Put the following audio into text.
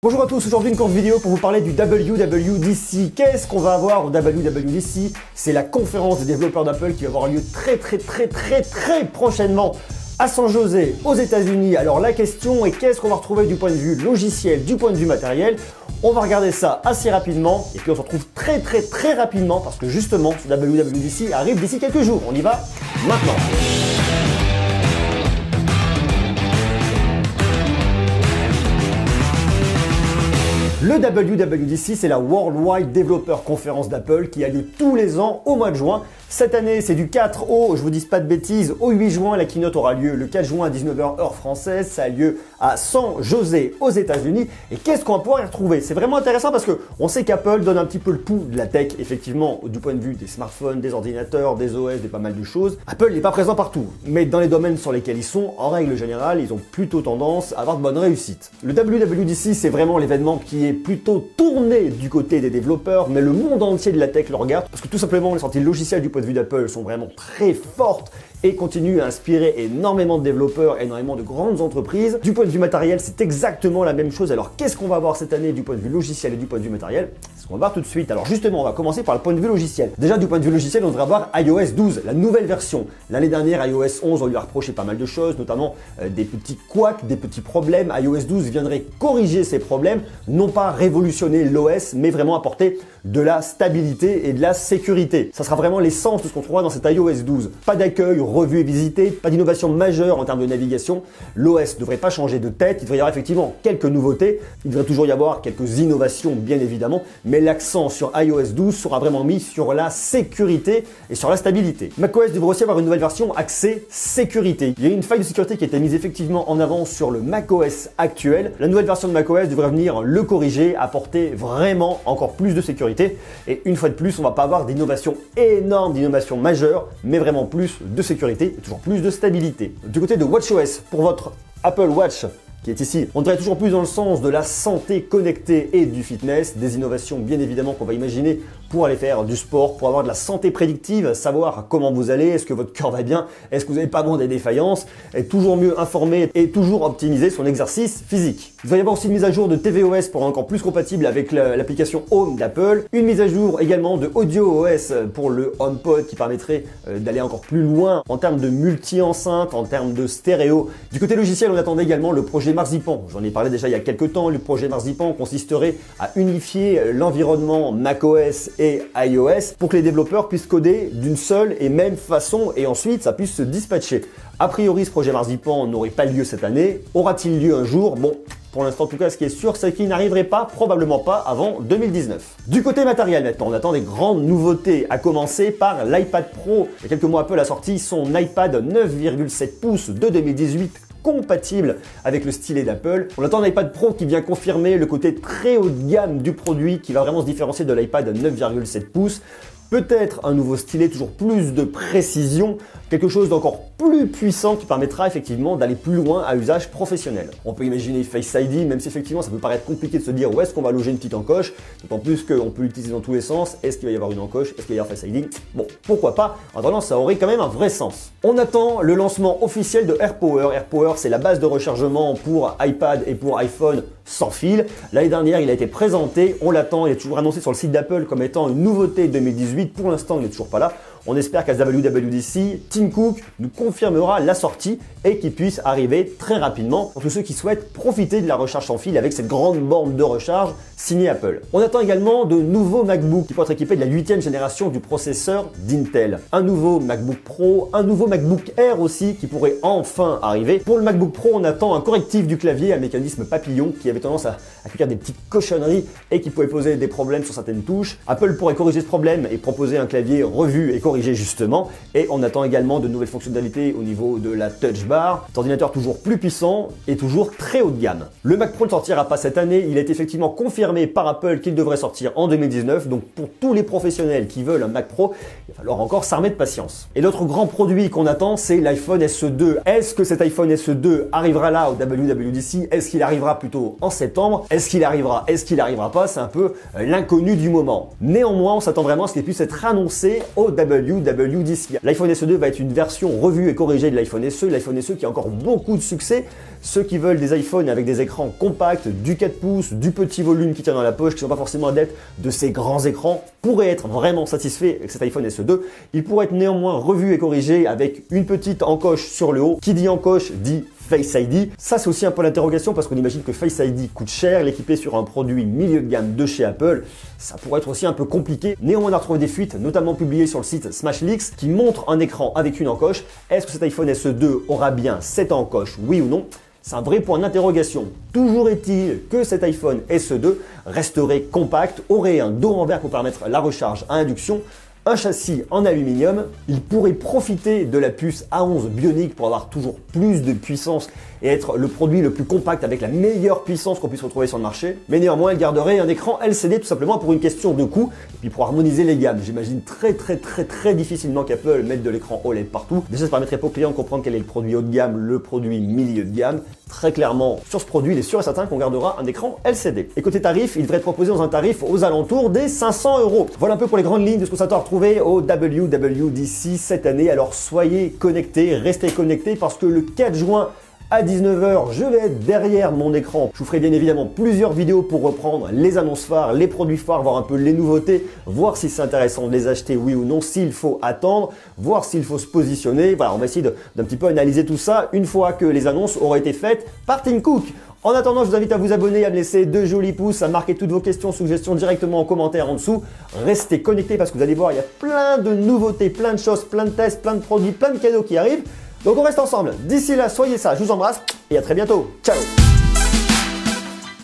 Bonjour à tous, aujourd'hui une courte vidéo pour vous parler du WWDC. Qu'est-ce qu'on va avoir au WWDC? C'est la conférence des développeurs d'Apple qui va avoir lieu très prochainement à San José, aux États-Unis. Alors la question est qu'est-ce qu'on va retrouver du point de vue logiciel, du point de vue matériel? On va regarder ça assez rapidement et puis on se retrouve très rapidement parce que justement ce WWDC arrive d'ici quelques jours. On y va maintenant. Le WWDC, c'est la Worldwide Developer Conference d'Apple qui a lieu tous les ans au mois de juin. Cette année, c'est du 4 au, je vous dis pas de bêtises, au 8 juin. La keynote aura lieu le 4 juin à 19h heure française. Ça a lieu à San José aux États-Unis. Et qu'est-ce qu'on va pouvoir y retrouver? C'est vraiment intéressant parce que on sait qu'Apple donne un petit peu le pouls de la tech, effectivement, du point de vue des smartphones, des ordinateurs, des OS, des pas mal de choses. Apple n'est pas présent partout, mais dans les domaines sur lesquels ils sont, en règle générale, ils ont plutôt tendance à avoir de bonnes réussites. Le WWDC, c'est vraiment l'événement qui est plutôt tourné du côté des développeurs, mais le monde entier de la tech le regarde parce que tout simplement les sorties logicielles du point de vue d'Apple sont vraiment très fortes et continuent à inspirer énormément de développeurs, énormément de grandes entreprises. Du point de vue matériel, c'est exactement la même chose. Alors qu'est-ce qu'on va avoir cette année du point de vue logiciel et du point de vue matériel? C'est ce qu'on va voir tout de suite. Alors justement, on va commencer par le point de vue logiciel. Déjà du point de vue logiciel, on devrait avoir iOS 12, la nouvelle version. L'année dernière, iOS 11, on lui a reproché pas mal de choses, notamment des petits couacs, des petits problèmes. iOS 12 viendrait corriger ces problèmes, non pas révolutionner l'OS, mais vraiment apporter de la stabilité et de la sécurité. Ça sera vraiment l'essence de ce qu'on trouvera dans cet iOS 12. Pas d'accueil, revu et visité, pas d'innovation majeure en termes de navigation. L'OS ne devrait pas changer de tête, il devrait y avoir effectivement quelques nouveautés, il devrait toujours y avoir quelques innovations bien évidemment, mais l'accent sur iOS 12 sera vraiment mis sur la sécurité et sur la stabilité. macOS devrait aussi avoir une nouvelle version axée sécurité. Il y a une faille de sécurité qui a été mise effectivement en avant sur le macOS actuel. La nouvelle version de macOS devrait venir le corriger, apporter vraiment encore plus de sécurité. Et une fois de plus, on va pas avoir d'innovation énorme, d'innovation majeure, mais vraiment plus de sécurité et toujours plus de stabilité. Du côté de WatchOS, pour votre Apple Watch, qui est ici, on dirait toujours plus dans le sens de la santé connectée et du fitness, des innovations bien évidemment qu'on va imaginer pour aller faire du sport, pour avoir de la santé prédictive, savoir comment vous allez, est-ce que votre cœur va bien, est-ce que vous n'avez pas vraiment des défaillances, être toujours mieux informé et toujours optimiser son exercice physique. Il va y avoir aussi une mise à jour de tvOS pour encore plus compatible avec l'application Home d'Apple, une mise à jour également de AudioOS pour le HomePod qui permettrait d'aller encore plus loin en termes de multi-enceinte, en termes de stéréo. Du côté logiciel, on attendait également le projet Marzipan. J'en ai parlé déjà il y a quelques temps. Le projet Marzipan consisterait à unifier l'environnement macOS et iOS pour que les développeurs puissent coder d'une seule et même façon et ensuite ça puisse se dispatcher. A priori, ce projet Marzipan n'aurait pas lieu cette année. Aura-t-il lieu un jour? Bon, pour l'instant, en tout cas, ce qui est sûr, c'est qu'il n'arriverait pas, probablement pas, avant 2019. Du côté matériel, maintenant, on attend des grandes nouveautés, à commencer par l'iPad Pro. Il y a quelques mois, Apple a sorti son iPad 9,7 pouces de 2018, compatible avec le stylet d'Apple. On attend un iPad Pro qui vient confirmer le côté très haut de gamme du produit, qui va vraiment se différencier de l'iPad 9,7 pouces. Peut-être un nouveau stylet, toujours plus de précision, quelque chose d'encore plus puissant qui permettra effectivement d'aller plus loin à usage professionnel. On peut imaginer Face ID, même si effectivement ça peut paraître compliqué de se dire où est-ce qu'on va loger une petite encoche, d'autant plus qu'on peut l'utiliser dans tous les sens. Est-ce qu'il va y avoir une encoche? Est-ce qu'il va y avoir Face ID? Bon, pourquoi pas? En attendant, ça aurait quand même un vrai sens. On attend le lancement officiel de AirPower. AirPower, c'est la base de rechargement pour iPad et pour iPhone sans fil. L'année dernière, il a été présenté, on l'attend, il est toujours annoncé sur le site d'Apple comme étant une nouveauté 2018. Pour l'instant, il n'est toujours pas là. On espère qu'à WWDC, Tim Cook nous confirmera la sortie et qu'il puisse arriver très rapidement pour tous ceux qui souhaitent profiter de la recharge sans fil avec cette grande borne de recharge signée Apple. On attend également de nouveaux MacBooks qui pourraient être équipés de la 8e génération du processeur d'Intel. Un nouveau MacBook Pro, un nouveau MacBook Air aussi qui pourrait enfin arriver. Pour le MacBook Pro, on attend un correctif du clavier, un mécanisme papillon qui avait tendance à accueillir des petites cochonneries et qui pouvait poser des problèmes sur certaines touches. Apple pourrait corriger ce problème et proposer un clavier revu et corrigé justement. Et on attend également de nouvelles fonctionnalités au niveau de la Touch Bar. Cet ordinateur toujours plus puissant et toujours très haut de gamme. Le Mac Pro ne sortira pas cette année. Il a été effectivement confirmé par Apple qu'il devrait sortir en 2019. Donc pour tous les professionnels qui veulent un Mac Pro, il va falloir encore s'armer de patience. Et l'autre grand produit qu'on attend, c'est l'iPhone SE2. Est-ce que cet iPhone SE2 arrivera là au WWDC? Est-ce qu'il arrivera plutôt en septembre? Est-ce qu'il arrivera? Est-ce qu'il arrivera pas? C'est un peu l'inconnu du moment. Néanmoins, on s'attend vraiment à ce qu'il puisse être annoncé au WWDC WWDC. L'iPhone SE 2 va être une version revue et corrigée de l'iPhone SE, l'iPhone SE qui a encore beaucoup de succès. Ceux qui veulent des iPhones avec des écrans compacts, du 4 pouces, du petit volume qui tient dans la poche, qui ne sont pas forcément adeptes de ces grands écrans, pourraient être vraiment satisfaits avec cet iPhone SE 2. Il pourrait être néanmoins revu et corrigé avec une petite encoche sur le haut. Qui dit encoche dit Face ID. Ça, c'est aussi un peu l'interrogation parce qu'on imagine que Face ID coûte cher, l'équiper sur un produit milieu de gamme de chez Apple, ça pourrait être aussi un peu compliqué. Néanmoins, on a retrouvé des fuites, notamment publiées sur le site SmashLeaks, qui montrent un écran avec une encoche. Est-ce que cet iPhone SE 2 aura bien cette encoche, oui ou non? C'est un vrai point d'interrogation. Toujours est-il que cet iPhone SE 2 resterait compact, aurait un dos en verre pour permettre la recharge à induction, un châssis en aluminium, il pourrait profiter de la puce A11 Bionic pour avoir toujours plus de puissance et être le produit le plus compact avec la meilleure puissance qu'on puisse retrouver sur le marché. Mais néanmoins, il garderait un écran LCD tout simplement pour une question de coût et puis pour harmoniser les gammes. J'imagine très difficilement qu'Apple mette de l'écran OLED partout. Déjà, ça permettrait pas aux clients de comprendre quel est le produit haut de gamme, le produit milieu de gamme. Très clairement, sur ce produit, il est sûr et certain qu'on gardera un écran LCD. Et côté tarif, il devrait être proposé dans un tarif aux alentours des 500 €. Voilà un peu pour les grandes lignes de ce qu'on s'attend à retrouver au WWDC cette année. Alors soyez connectés, restez connectés parce que le 4 juin, à 19 h, je vais être derrière mon écran. Je vous ferai bien évidemment plusieurs vidéos pour reprendre les annonces phares, les produits phares, voir un peu les nouveautés, voir si c'est intéressant de les acheter, oui ou non, s'il faut attendre, voir s'il faut se positionner. Voilà, on va essayer d'un petit peu analyser tout ça une fois que les annonces auront été faites par Tim Cook. En attendant, je vous invite à vous abonner, à me laisser 2 jolis pouces, à marquer toutes vos questions, suggestions directement en commentaire en dessous. Restez connectés parce que vous allez voir, il y a plein de nouveautés, plein de choses, plein de tests, plein de produits, plein de cadeaux qui arrivent. Donc on reste ensemble. D'ici là, soyez sages, je vous embrasse et à très bientôt. Ciao!